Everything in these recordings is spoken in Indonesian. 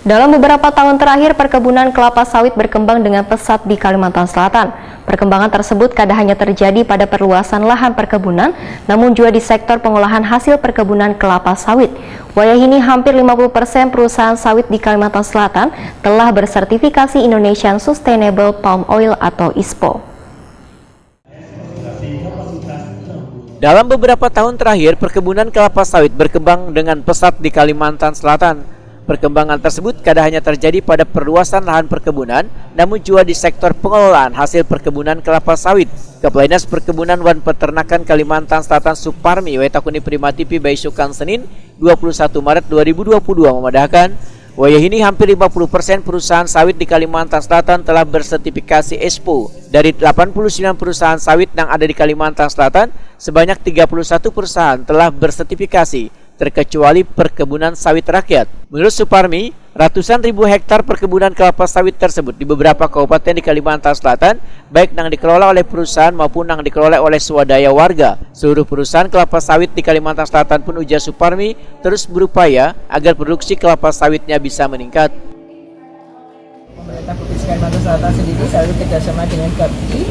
Dalam beberapa tahun terakhir, perkebunan kelapa sawit berkembang dengan pesat di Kalimantan Selatan. Perkembangan tersebut kadang hanya terjadi pada perluasan lahan perkebunan, namun juga di sektor pengolahan hasil perkebunan kelapa sawit. Wayahini hampir 50% perusahaan sawit di Kalimantan Selatan telah bersertifikasi Indonesian Sustainable Palm Oil atau ISPO. Dalam beberapa tahun terakhir, perkebunan kelapa sawit berkembang dengan pesat di Kalimantan Selatan. Perkembangan tersebut kadang hanya terjadi pada perluasan lahan perkebunan, namun juga di sektor pengelolaan hasil perkebunan kelapa sawit. Kepala Dinas Perkebunan wan Peternakan Kalimantan Selatan Suparmi Wetakuni Primatipi Baisukan Senin 21 Maret 2022 memadahkan, wayahini hampir 50% perusahaan sawit di Kalimantan Selatan telah bersertifikasi ISPO. Dari 89 perusahaan sawit yang ada di Kalimantan Selatan, sebanyak 31 perusahaan telah bersertifikasi, terkecuali perkebunan sawit rakyat. Menurut Suparmi, ratusan ribu hektar perkebunan kelapa sawit tersebut di beberapa kabupaten di Kalimantan Selatan, baik yang dikelola oleh perusahaan maupun yang dikelola oleh swadaya warga. Seluruh perusahaan kelapa sawit di Kalimantan Selatan pun, ujar Suparmi, terus berupaya agar produksi kelapa sawitnya bisa meningkat. Pemerintah Provinsi Kalimantan Selatan sendiri selalu kerjasama dengan GAPI.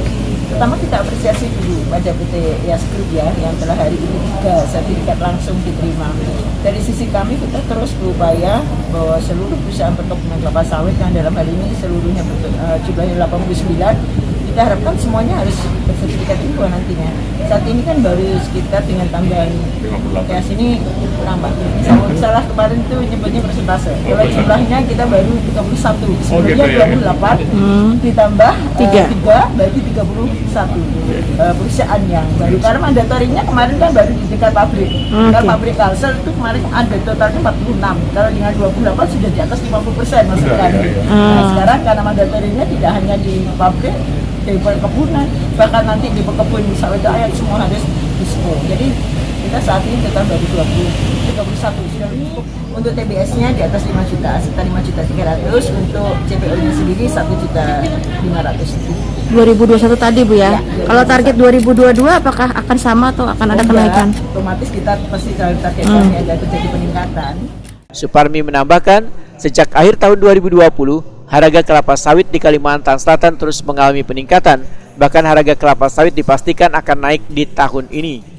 Pertama kita apresiasi dulu pada PT Yas Group yang telah hari ini 3 sertifikat langsung diterima. Dari sisi kami kita terus berupaya bahwa seluruh perusahaan perkebunan kelapa sawit yang dalam hal ini seluruhnya jumlahnya 89, kita harapkan semuanya harus bersertifikat ISPO nantinya. Saat ini kan baru sekitar dengan tambahan TS ini nambah. Kalau salah kemarin itu nyebutnya persentase. Kalau jumlahnya kita baru 31, sebelumnya 28 ditambah 3 berarti 31 perusahaan yang baru. Karena mandatorinya kemarin kan baru di tingkat pabrik. Kalau pabrik Kalsel itu kemarin ada totalnya 46. Kalau dengan 28 sudah di atas 50% maksudnya. Nah, sekarang karena mandatorinya tidak hanya di pabrik, di perkebunan, bahkan nanti di perkebun sawit rakyat semua harus ISPO. Jadi kita saat ini total baru 31. Untuk TBS-nya di atas 5 juta, sekitar 5.300.000. Untuk CPO-nya sendiri 1.500.000. 2021 tadi Bu ya. Kalau target 2022 apakah akan sama atau akan ada kenaikan? Otomatis kita pasti targetkan ada terjadi peningkatan. Suparmi menambahkan, sejak akhir tahun 2020, harga kelapa sawit di Kalimantan Selatan terus mengalami peningkatan. Bahkan harga kelapa sawit dipastikan akan naik di tahun ini.